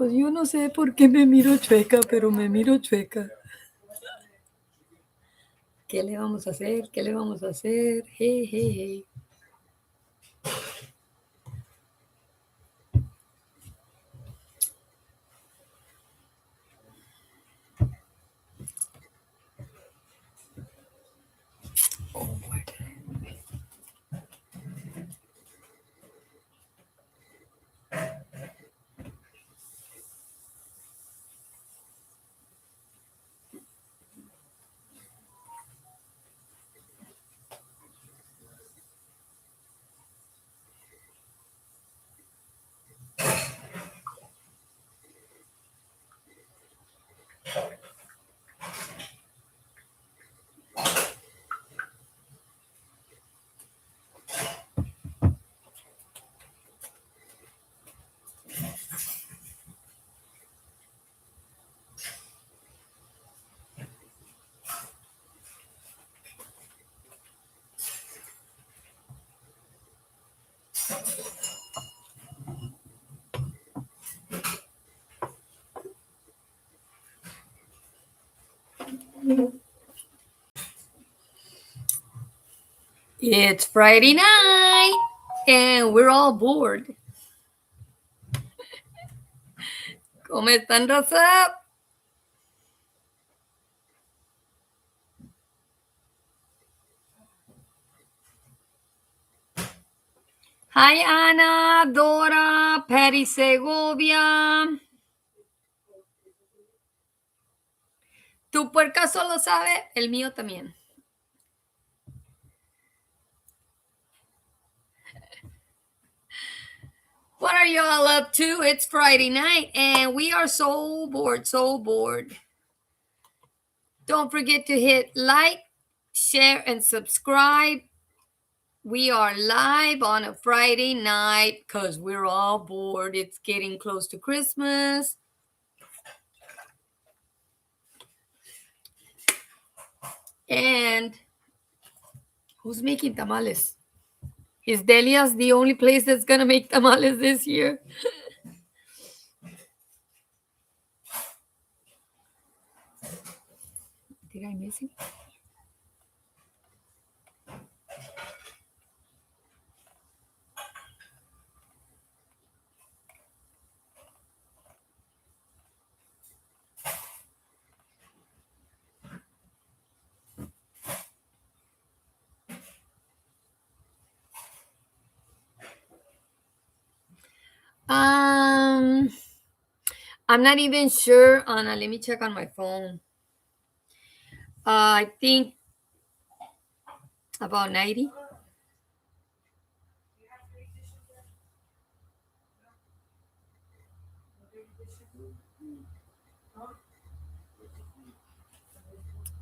Pues yo no sé por qué me miro chueca, pero me miro chueca. ¿Qué le vamos a hacer? ¿Qué le vamos a hacer? Hey, hey, hey. Oh, my God. It's Friday night and we're all bored. ¿Cómo están, raza? Hi, Ana, Dora, Patty Segovia. Tu puerca solo sabe, el mío también. What are y'all up to? It's Friday night and we are so bored, so bored. Don't forget to hit like, share, and subscribe. We are live on a Friday night because we're all bored. It's getting close to Christmas. And who's making tamales? Is Delia's the only place that's going to make tamales this year? Did I miss it? I'm not even sure, Anna. Let me check on my phone. I think about 90.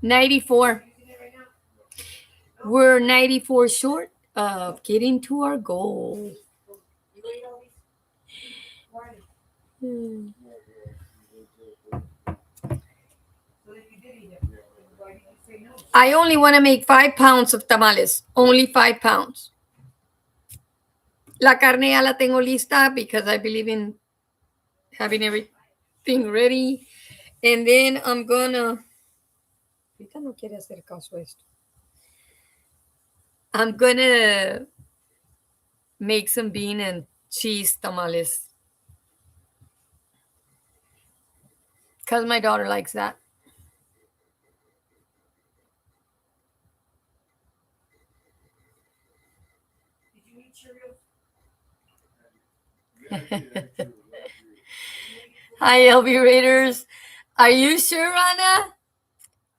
$94. We're 94 short of getting to our goal. I only want to make 5 pounds of tamales. Only 5 pounds. La carne ya la tengo lista because I believe in having everything ready. And then I'm gonna... Ahorita no quiere hacer caso esto. I'm gonna make some bean and cheese tamales. Because my daughter likes that. Hi, LB Raiders. Are you sure, Anna?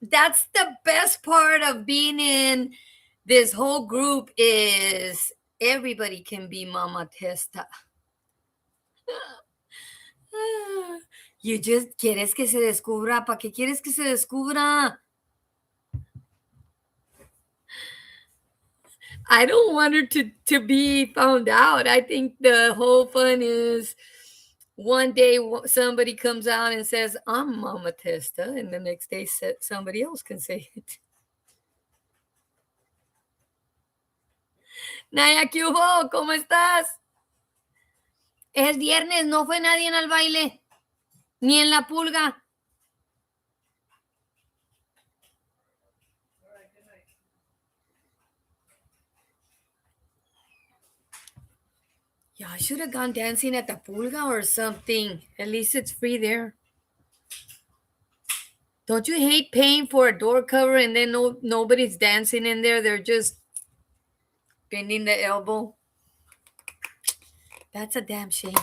That's the best part of being in this whole group is everybody can be Mama Testa. You just quieres que se descubra. ¿Para qué quieres que se descubra? I don't want her to be found out. I think the whole fun is one day somebody comes out and says, I'm Mama Testa, and the next day somebody else can say it. Naya, ¿qué hubo? ¿Cómo estás? Es viernes, no fue nadie al baile. Ni en la pulga. Yeah, I should have gone dancing at the pulga or something. At least it's free there. Don't you hate paying for a door cover and then nobody's dancing in there? They're just bending the elbow. That's a damn shame.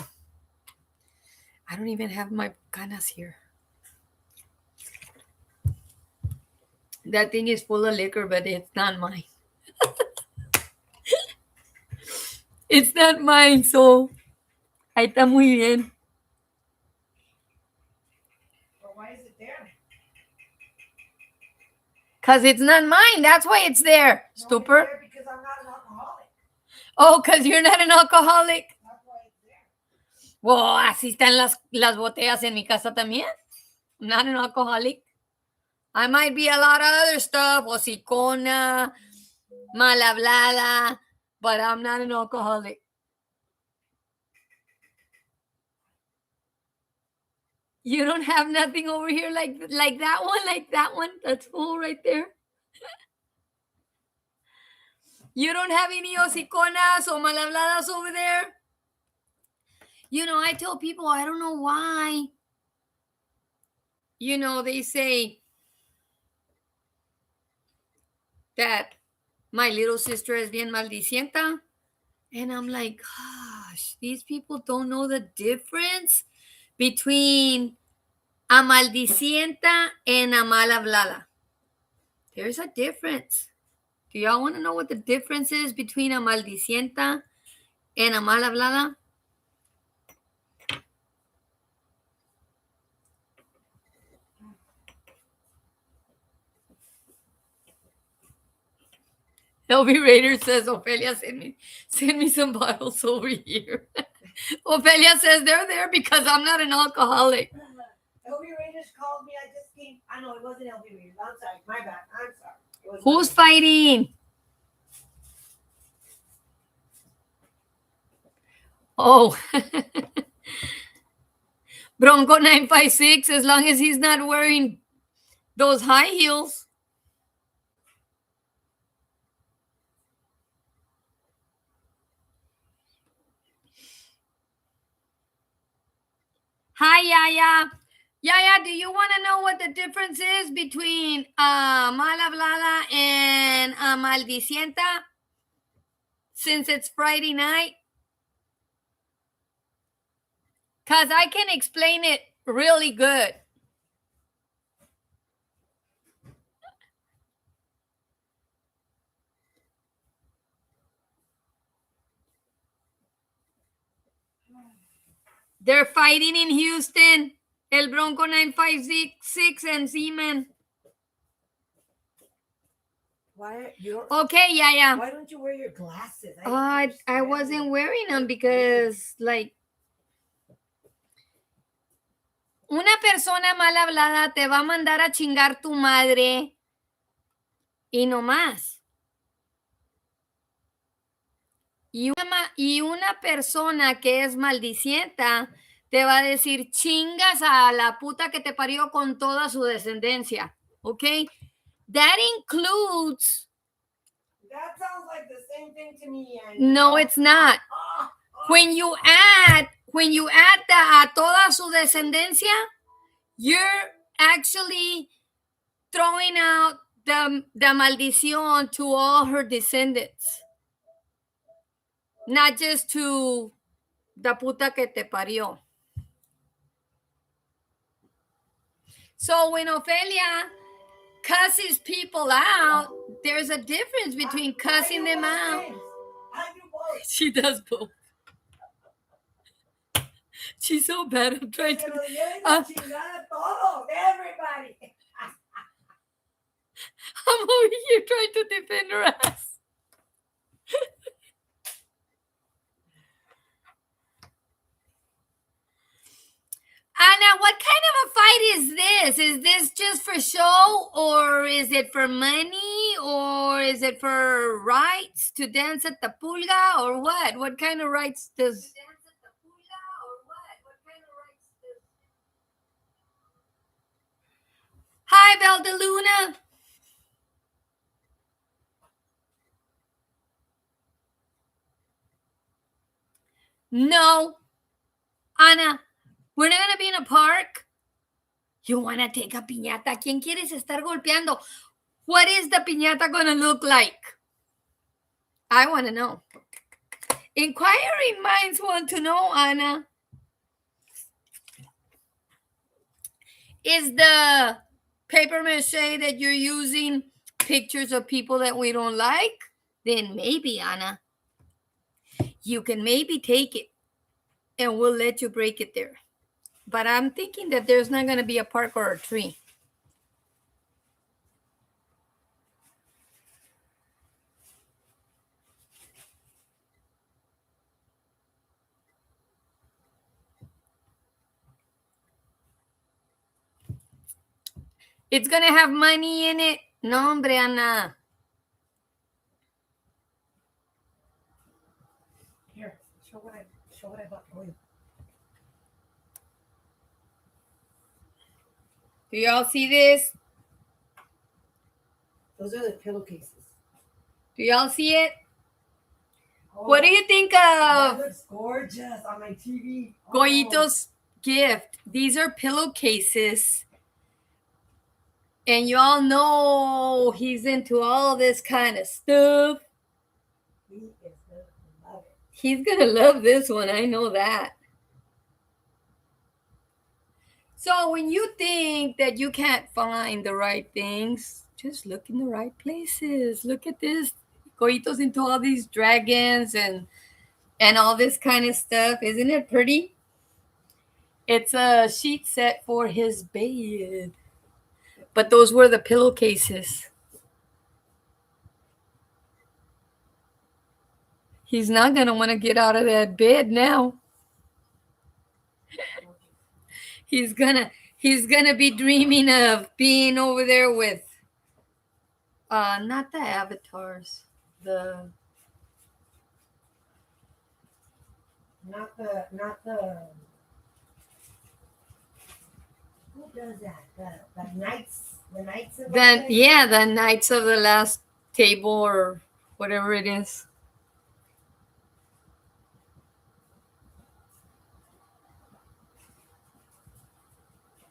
I don't even have my canas here. That thing is full of liquor, but it's not mine. It's not mine, so ahí está muy bien. Well, why is it there? Because it's not mine. That's why it's there. No, Stupor. it's there because I'm not an alcoholic. Oh, because you're not an alcoholic. That's why it's there. Well, así están las botellas en mi casa también. I'm not an alcoholic. I might be a lot of other stuff, hocicona, mal hablada, but I'm not an alcoholic. You don't have nothing over here like that one that's full right there. You don't have any hociconas or mal habladas over there. You know, I tell people, I don't know why. You know, they say that my little sister is bien maldicienta. And I'm like, gosh, these people don't know the difference between a maldicienta and a mal hablada. There's a difference. Do y'all want to know what the difference is between a maldicienta and a mal hablada? LB Raider says, Ophelia, send me some bottles over here. Ophelia says they're there because I'm not an alcoholic. LB Raiders called me. I just came. I know it wasn't LB Raiders. I'm sorry. My bad. I'm sorry. Who's fighting? Oh. Bronco 956, as long as he's not wearing those high heels. Hi, Yaya. Yaya, do you want to know what the difference is between mal hablada and maldicienta? Since it's Friday night? Because I can explain it really good. They're fighting in Houston. El Bronco 956 and Seaman. Why? Okay, Yaya. Why don't you wear your glasses? I wasn't wearing them because, like, una persona mal hablada te va a mandar a chingar tu madre y no más. Y una persona que es maldicienta te va a decir chingas a la puta que te parió con toda su descendencia. Okay? That includes. That sounds like the same thing to me. No, it's not. When you add a toda su descendencia, you're actually throwing out the maldición to all her descendants. Not just to the puta que te parió. So when Ophelia cusses people out, there's a difference between cussing them out. She does both. She's so bad. I'm trying to. Everybody. I'm over here trying to defend her ass. Anna, what kind of a fight is this? Is this just for show, or is it for money, or is it for rights to dance at the pulga, or what? What kind of rights does... Hi, Valdaluna. No, Ana, we're not going to be in a park. You want to take a piñata? ¿Quién quieres estar golpeando? What is the piñata going to look like? I want to know. Inquiring minds want to know, Ana. Is the paper mache that you're using pictures of people that we don't like? Then maybe, Ana, you can maybe take it and we'll let you break it there. But I'm thinking that there's not going to be a park or a tree. It's going to have money in it. No, hombre, Ana. Here, show what I bought for you. Do y'all see this? Those are the pillowcases. Do y'all see it? Oh, What do you think that of looks gorgeous on my TV. Goyito's gift? These are pillowcases. And y'all know he's into all this kind of stuff. He is gonna love it. He's going to love this one. I know that. So when you think that you can't find the right things, just look in the right places. Look at this. Goito's into all these dragons and all this kind of stuff. Isn't it pretty? It's a sheet set for his bed. But those were the pillowcases. He's not going to want to get out of that bed now. He's gonna be dreaming of being over there with not the avatars. Not the who does that? The knights of Then the Knights of the Last Table or whatever it is.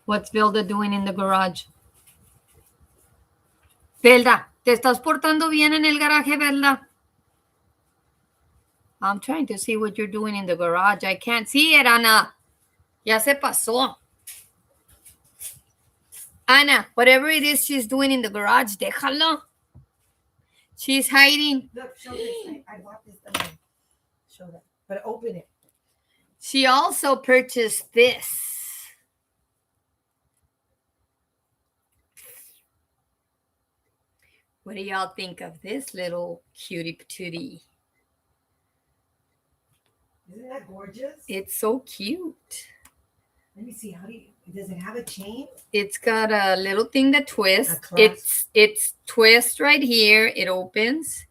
What's Vilda doing in the garage? Velda, ¿te estás portando bien en el garaje, Velda? I'm trying to see what you're doing in the garage. I can't see it, Ana. Ya se pasó. Ana, whatever it is she's doing in the garage, déjalo. She's hiding. Look, show this. I bought this thing. Show that. But open it. She also purchased this. What do y'all think of this little cutie patootie? Isn't that gorgeous? It's so cute. Let me see. Does it have a chain? It's got a little thing that twists. It's twist right here. It opens.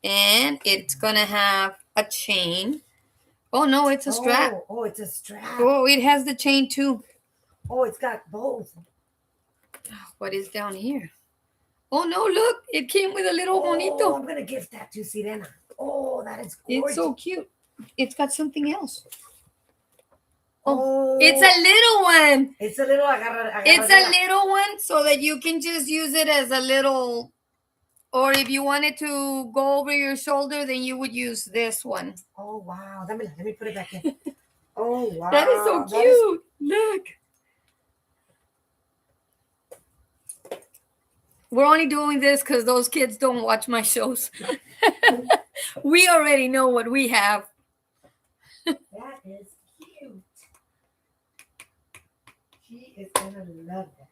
And it's going to have a chain. Oh, no, it's a strap. Oh, it's a strap. Oh, it has the chain too. Oh, it's got both. What is down here? Oh, no, look. It came with a little bonito. I'm going to gift that to Sirena. Oh, that is gorgeous. It's so cute. It's got something else. Oh, it's a little one. It's a little It's a little one so that you can just use it as a little, or if you wanted to go over your shoulder, then you would use this one. Oh, wow. Let me put it back in. Oh, wow. That is so cute. Look. We're only doing this because those kids don't watch my shows. We already know what we have. That is cute. She is going to love that.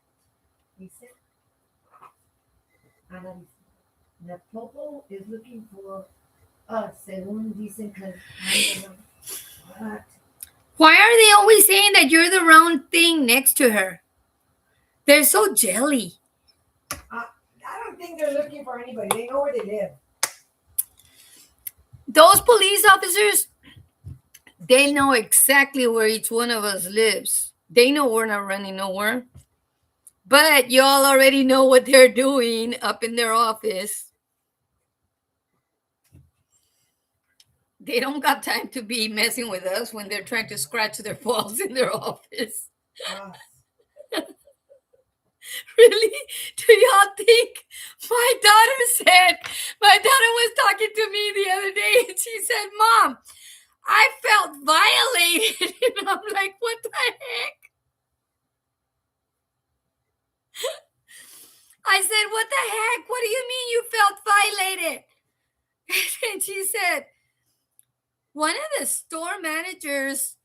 Listen. The popo is looking for us, según dicen que. What? Why are they always saying that you're the round thing next to her? They're so jelly. I don't think they're looking for anybody. They know where they live. Those police officers, they know exactly where each one of us lives. They know we're not running nowhere. But y'all already know what they're doing up in their office. They don't got time to be messing with us when they're trying to scratch their balls in their office. Really? Do y'all think my daughter was talking to me the other day and she said, Mom, I felt violated. And I'm like, what the heck? I said, what the heck? What do you mean you felt violated? And she said, one of the store managers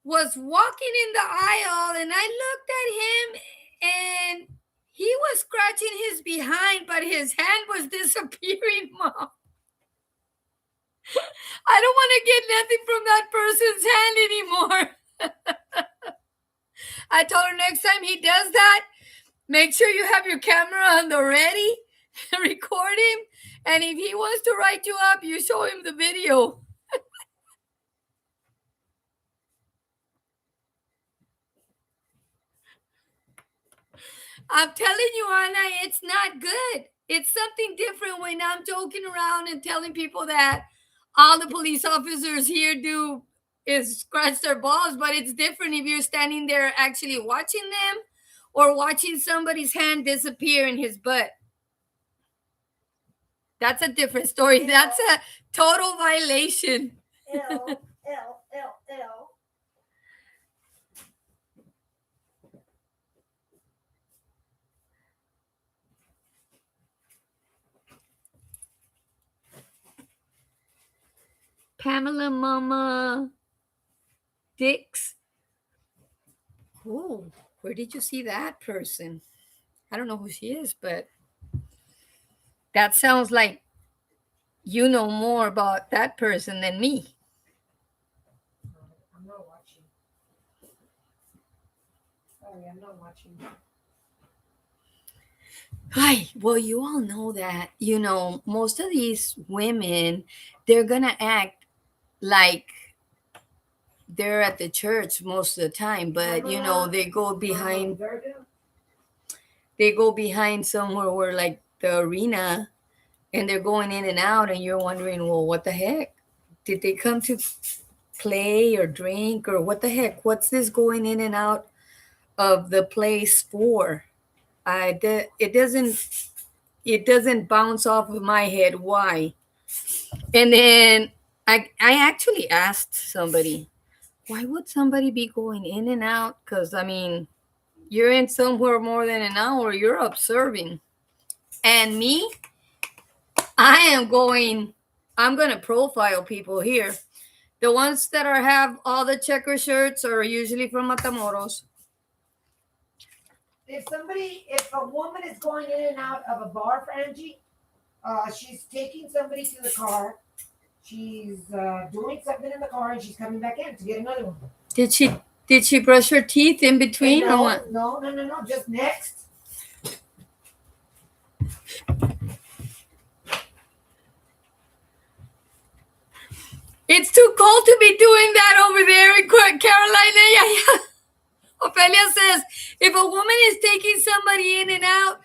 was walking in the aisle and I looked at him and he was scratching his behind, but his hand was disappearing, Mom. I don't want to get nothing from that person's hand anymore. I told her next time he does that, make sure you have your camera on the ready, record him, and if he wants to write you up, you show him the video. I'm telling you, Anna, it's not good. It's something different when I'm joking around and telling people that all the police officers here do is scratch their balls, but it's different if you're standing there actually watching them or watching somebody's hand disappear in his butt. That's a different story. That's a total violation. L. Pamela Mama Dix. Oh, where did you see that person? I don't know who she is, but that sounds like you know more about that person than me. I'm not watching. Sorry, I'm not watching. Hi, well, you all know that, most of these women, they're going to act like they're at the church most of the time, but, they go behind somewhere where like the arena and they're going in and out and you're wondering, well, what the heck? Did they come to play or drink or what the heck? What's this going in and out of the place for? It doesn't bounce off of my head. Why? And then I actually asked somebody, why would somebody be going in and out? Because I mean, you're in somewhere more than an hour, you're observing. And me, I'm going to profile people here. The ones that have all the checker shirts are usually from Matamoros. If a woman is going in and out of a bar, for Angie, she's taking somebody to the car. She's doing something in the car, and she's coming back in to get another one. Did she brush her teeth in between or what? No. Just next. It's too cold to be doing that over there in Carolina. Yeah. Ophelia says, if a woman is taking somebody in and out,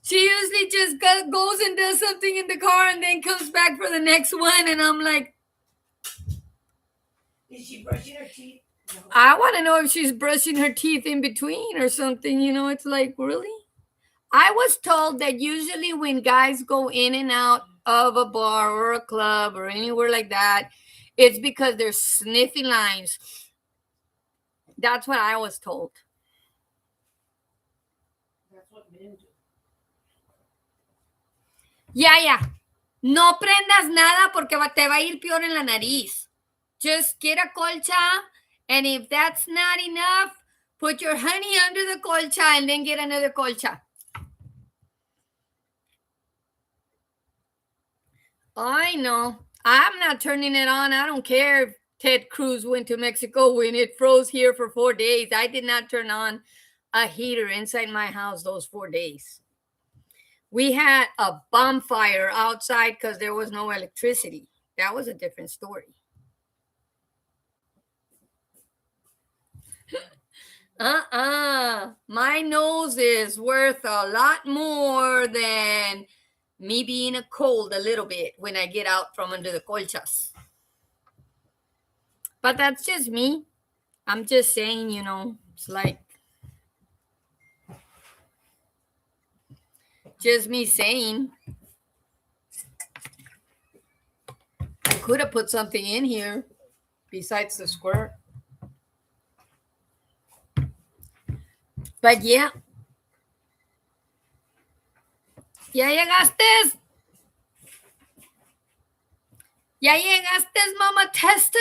she usually just goes and does something in the car and then comes back for the next one. And I'm like, is she brushing her teeth? No. I want to know if she's brushing her teeth in between or something. It's like, really? I was told that usually when guys go in and out of a bar or a club or anywhere like that, it's because they're sniffing lines. That's what I was told. That's what men do. Yeah. No prendas nada porque te va a ir peor en la nariz. Just get a colcha, and if that's not enough, put your honey under the colcha and then get another colcha. I know. I'm not turning it on. I don't care if Ted Cruz went to Mexico when it froze here for 4 days. I did not turn on a heater inside my house those 4 days. We had a bonfire outside because there was no electricity. That was a different story. My nose is worth a lot more than me being a cold a little bit when I get out from under the colchas. But that's just me. I'm just saying, it's like just me saying. I could have put something in here besides the squirt. But yeah. ¿Ya llegaste? ¿Ya llegaste, Mama Testa?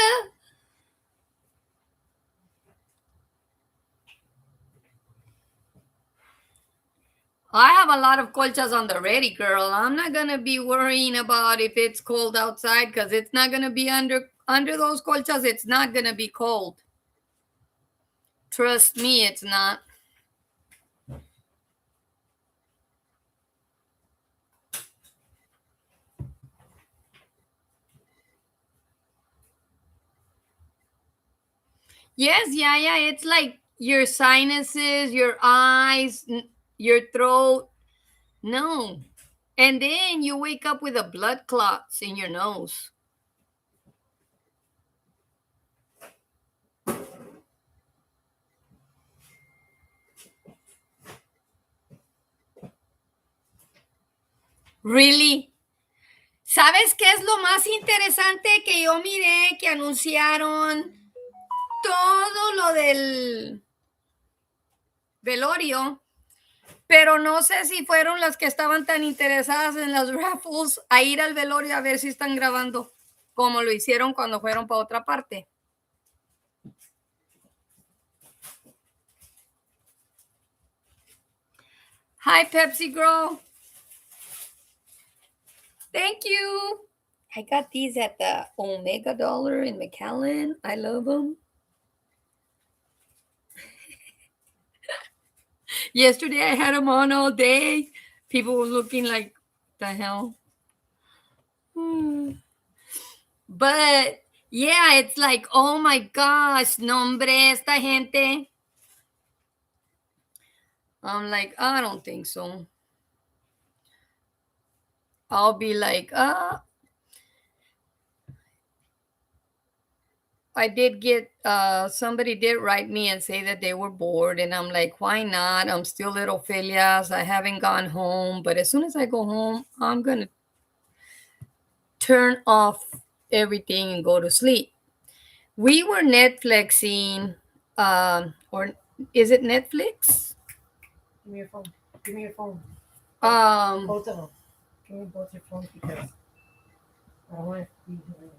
I have a lot of colchas on the ready, girl. I'm not gonna be worrying about if it's cold outside because it's not gonna be under those colchas. It's not gonna be cold. Trust me, it's not. Yes, yeah. It's like your sinuses, your eyes, your throat. No. And then you wake up with a blood clots in your nose. Really? ¿Sabes qué es lo más interesante que yo miré que anunciaron todo lo del velorio? Pero no sé si fueron las que estaban tan interesadas en las raffles a ir al velorio a ver si están grabando, como lo hicieron cuando fueron para otra parte. Hi, Pepsi Girl. Thank you. I got these at the Omega Dollar in McAllen. I love them. Yesterday I had them on all day. People were looking like, the hell? But yeah, it's like, oh my gosh, nombre, esta gente. I'm like, I don't think so. I'll be like, I did get somebody did write me and say that they were bored, and I'm like, why not? I'm still little filias. I haven't gone home, but as soon as I go home, I'm gonna turn off everything and go to sleep. We were Netflixing, or is it Netflix? Give me your phone. Give me your phone. Both of them. Give me both your phones because I don't want to be doing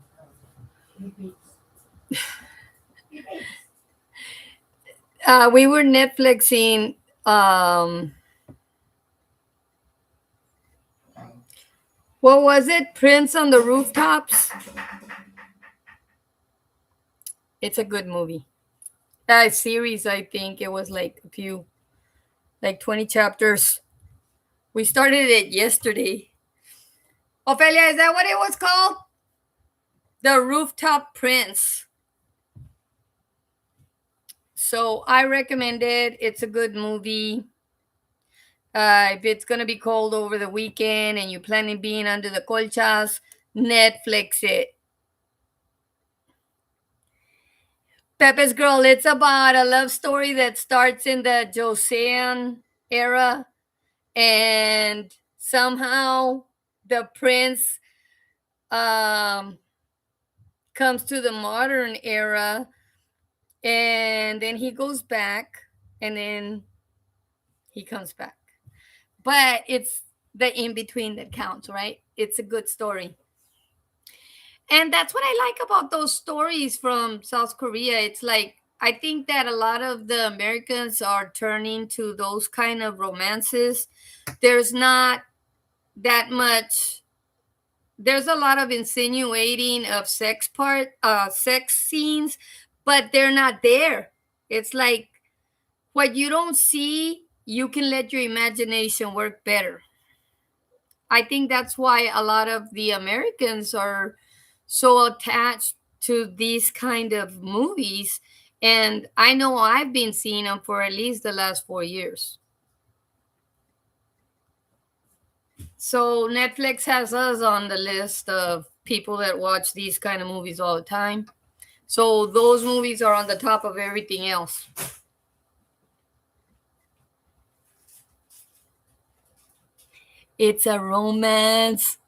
we were Netflixing. What was it? Prince on the Rooftops. It's a good movie. Series, I think it was like a few, like 20 chapters. We started it yesterday. Ophelia, is that what it was called? The Rooftop Prince. So I recommend it. It's a good movie. If it's going to be cold over the weekend and you plan on being under the colchas, Netflix it. Pepe's Girl, it's about a love story that starts in the Joseon era, and somehow the prince comes to the modern era, and then he goes back, and then he comes back. But it's the in between that counts, right? It's a good story. And that's what I like about those stories from South Korea. It's like, I think that a lot of the Americans are turning to those kind of romances. There's not that much, there's a lot of insinuating of sex scenes, but they're not there. It's like what you don't see, you can let your imagination work better. I think that's why a lot of the Americans are so attached to these kind of movies, And I know I've been seeing them for at least the last 4 years. So Netflix has us on the list of people that watch these kind of movies all the time. So those movies are on the top of everything else. It's a romance.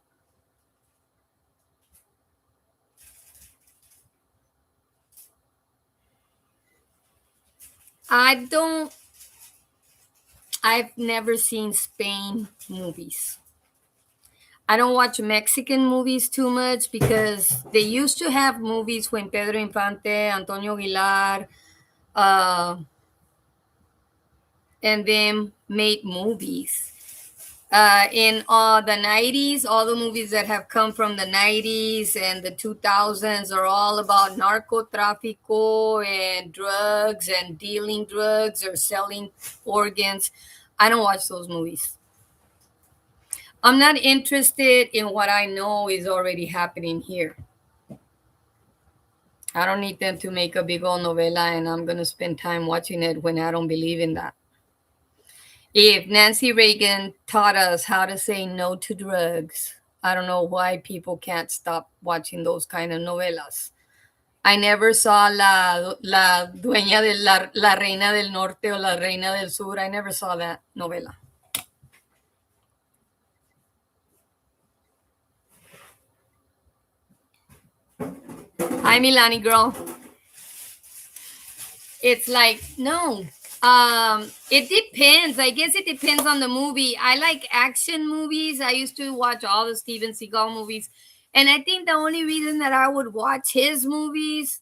I don't, I've never seen Spain movies. I don't watch Mexican movies too much because they used to have movies when Pedro Infante, Antonio Aguilar, uh, and them made movies. In the 90s, all the movies that have come from the 90s and the 2000s are all about narcotráfico and drugs and dealing drugs or selling organs. I don't watch those movies. I'm not interested in what I know is already happening here. I don't need them to make a big old novela and I'm going to spend time watching it when I don't believe in that. If Nancy Reagan taught us how to say no to drugs, I don't know why people can't stop watching those kind of novelas. I never saw la dueña de la reina del norte o la reina del sur. I never saw that novela. Hi, Milani girl. It's like, no. It depends. I guess it depends on the movie. I like action movies. I used to watch all the Steven Seagal movies. And I think the only reason that I would watch his movies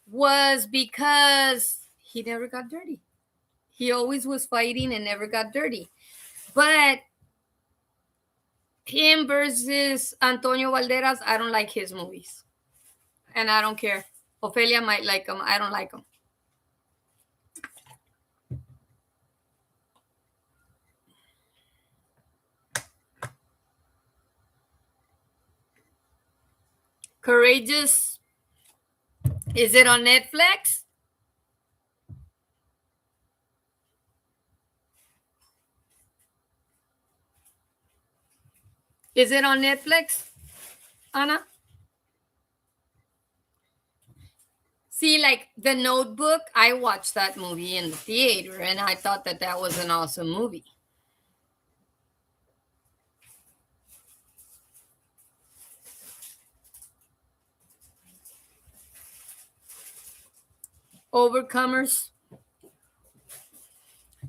was because he never got dirty. He always was fighting and never got dirty. But him versus Antonio Valderas, I don't like his movies. And I don't care. Ophelia might like him. I don't like him. Courageous. Is it on Netflix? Is it on Netflix, Anna? See, like The Notebook, I watched that movie in the theater and I thought that that was an awesome movie. Overcomers.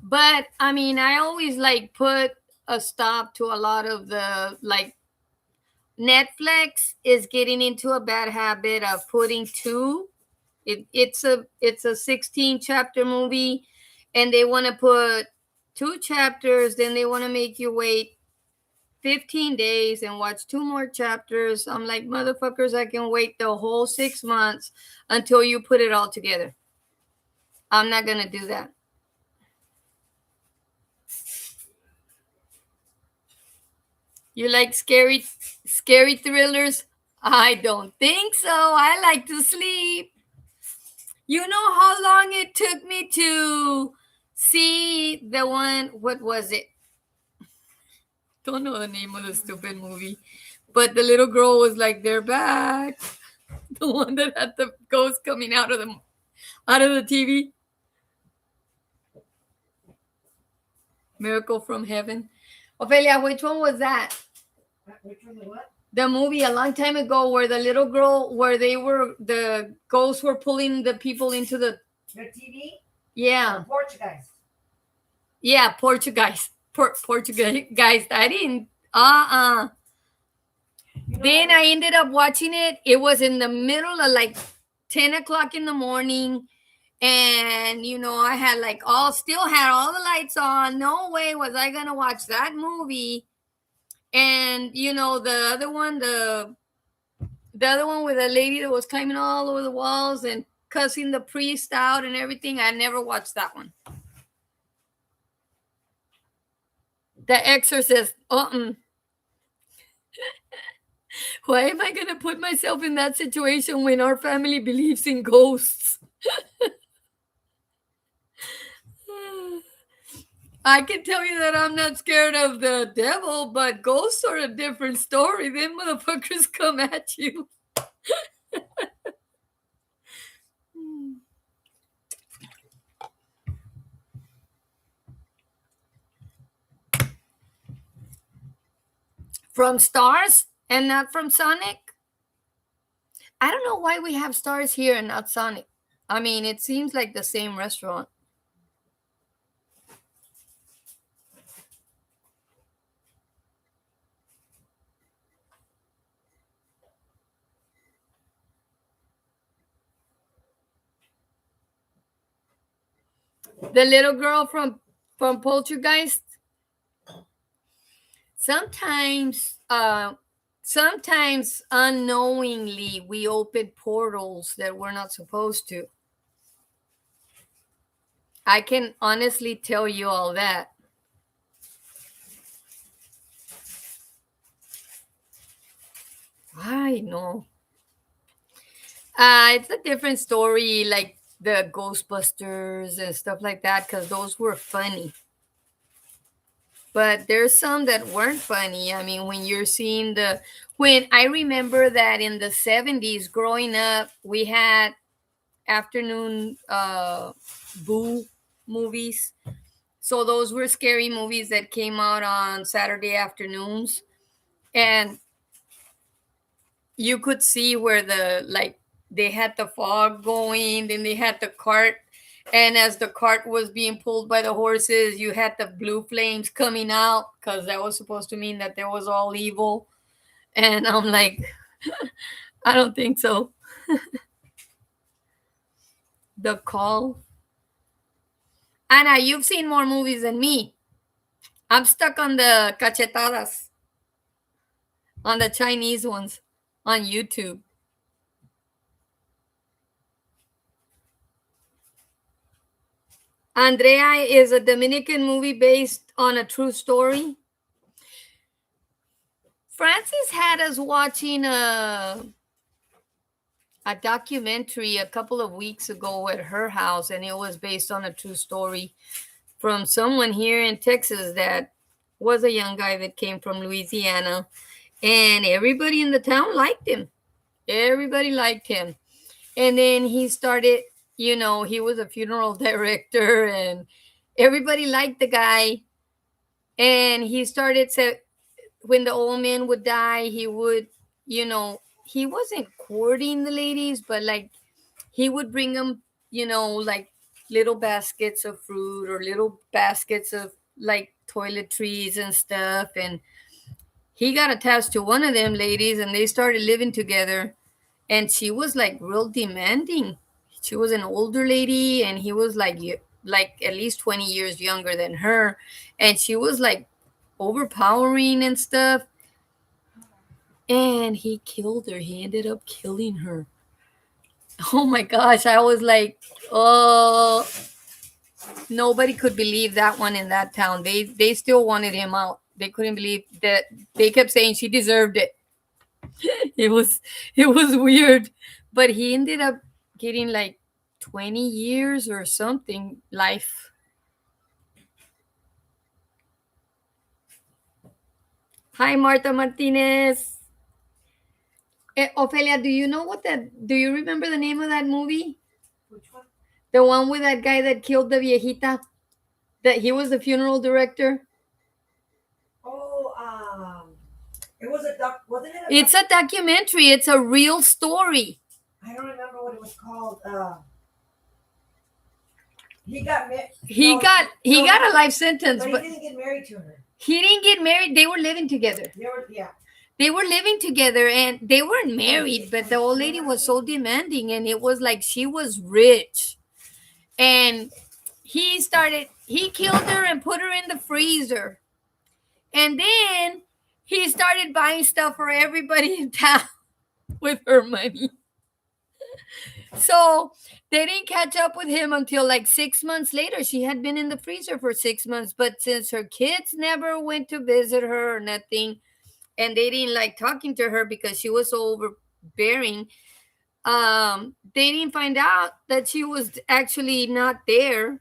But I mean, I always like put a stop to a lot of the like Netflix is getting into a bad habit of putting it's a 16 chapter movie and they want to put 2 chapters, then they want to make you wait 15 days and watch 2 more chapters. I'm like, motherfuckers, I can wait the whole 6 months until you put it all together. I'm not gonna do that. You like scary thrillers? I don't think so. I like to sleep. You know how long it took me to see the one, what was it? Don't know the name of the stupid movie. But the little girl was like, they're back. The one that had the ghost coming out of the TV. Miracle from Heaven. Ophelia, which one was that? Which one? What? The movie a long time ago where the little girl, where the ghosts were pulling the people into the TV? Yeah. Portuguese. Yeah, Portuguese. Portuguese. I didn't. Then I ended up watching it. It was in the middle of like 10 o'clock in the morning. And, I had still had all the lights on. No way was I going to watch that movie. And, the other one with the lady that was climbing all over the walls and cussing the priest out and everything. I never watched that one. The Exorcist. Why am I going to put myself in that situation when our family believes in ghosts? I can tell you that I'm not scared of the devil, but ghosts are a different story. Them motherfuckers come at you. From Stars and not from Sonic? I don't know why we have Stars here and not Sonic. I mean, it seems like the same restaurant. The little girl from Poltergeist. Sometimes, sometimes unknowingly we open portals that we're not supposed to. I can honestly tell you all that. I know. It's a different story, like the Ghostbusters and stuff like that, because those were funny. But there's some that weren't funny. I mean, when you're seeing when I remember that in the 70s growing up, we had afternoon boo movies. So those were scary movies that came out on Saturday afternoons. And you could see where they had the fog going, then they had the cart, and as the cart was being pulled by the horses, you had the blue flames coming out because that was supposed to mean that there was all evil. And I'm like, I don't think so. The Call. Anna, you've seen more movies than me. I'm stuck on the cachetadas, on the Chinese ones on YouTube. Andrea is a Dominican movie based on a true story. Francis had us watching a documentary a couple of weeks ago at her house, and it was based on a true story from someone here in Texas that was a young guy that came from Louisiana, and everybody in the town liked him. Everybody liked him. And then he started, he was a funeral director, and everybody liked the guy. And he started when the old man would die, he would, he wasn't courting the ladies, but like he would bring them, like little baskets of fruit or little baskets of like toiletries and stuff. And he got attached to one of them ladies and they started living together. And she was like real demanding. She was an older lady and he was like at least 20 years younger than her. And she was like overpowering and stuff. And he killed her. He ended up killing her. Oh my gosh. I was like, oh, nobody could believe that one in that town. They still wanted him out. They couldn't believe that. They kept saying she deserved it. it was it was weird. But he ended up getting like 20 years or something life. Hi Marta Martinez. Ophelia, do you remember the name of that movie? Which one? The one with that guy that killed the viejita? That he was the funeral director? Oh, it was a doc. Wasn't it? It's a documentary. It's a real story. I don't remember what it was called. He got married. He got a life sentence, but he didn't get married to her. He didn't get married. They were living together. They were living together and they weren't married, but the old lady was so demanding and it was like she was rich. And he killed her and put her in the freezer. And then he started buying stuff for everybody in town with her money. So they didn't catch up with him until like 6 months later. She had been in the freezer for 6 months, but since her kids never went to visit her or nothing, and they didn't like talking to her because she was so overbearing, they didn't find out that she was actually not there.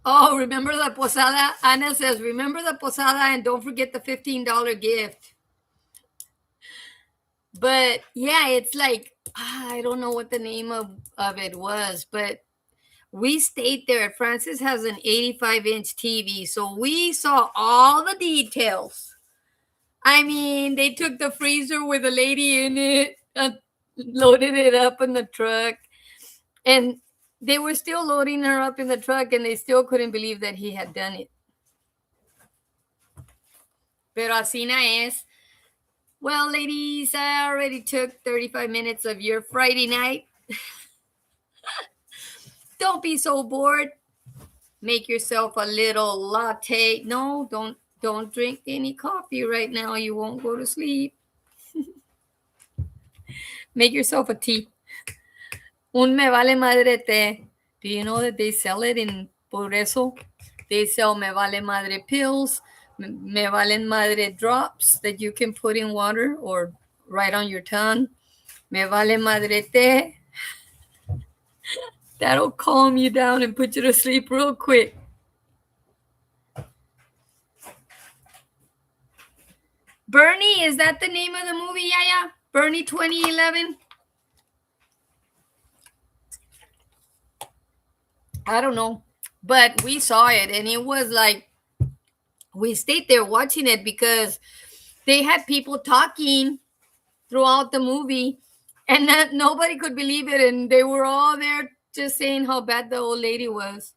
Oh, remember the posada? Ana says, remember the posada and don't forget the $15 gift. But yeah, it's like, I don't know what the name of it was, but we stayed there. Francis has an 85-inch TV, so we saw all the details. I mean, they took the freezer with a lady in it, loaded it up in the truck, and they were still loading her up in the truck, and they still couldn't believe that he had done it. Pero así na es. Well, ladies, I already took 35 minutes of your Friday night. Don't be so bored. Make yourself a little latte. No, don't drink any coffee right now. You won't go to sleep. Make yourself a tea. Un me vale madre té. Do you know that they sell it in por eso? They sell me vale madre pills, me valen madre drops that you can put in water or right on your tongue. Me vale madre té. That'll calm you down and put you to sleep real quick. Bernie, is that the name of the movie, Yaya? Bernie 2011? I don't know. But we saw it and it was like, we stayed there watching it because they had people talking throughout the movie and that nobody could believe it. And they were all there just saying how bad the old lady was.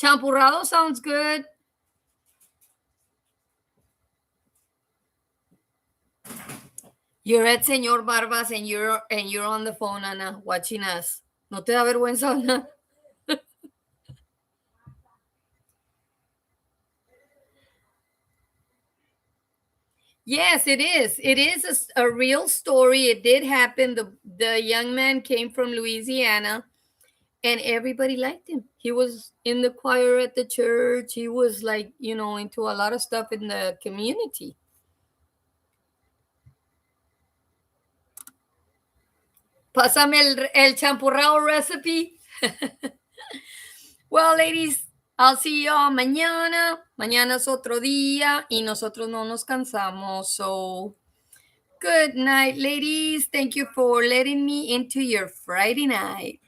Champurrado sounds good. You're at Señor Barbas and you're on the phone, Ana, watching us. ¿No te da vergüenza, Ana? Yes, it is. It is a real story. It did happen. The young man came from Louisiana and everybody liked him. He was in the choir at the church. He was like, into a lot of stuff in the community. Pásame el champurrado recipe. Well, ladies, I'll see y'all mañana. Mañana es otro día y nosotros no nos cansamos. So, good night, ladies. Thank you for letting me into your Friday night.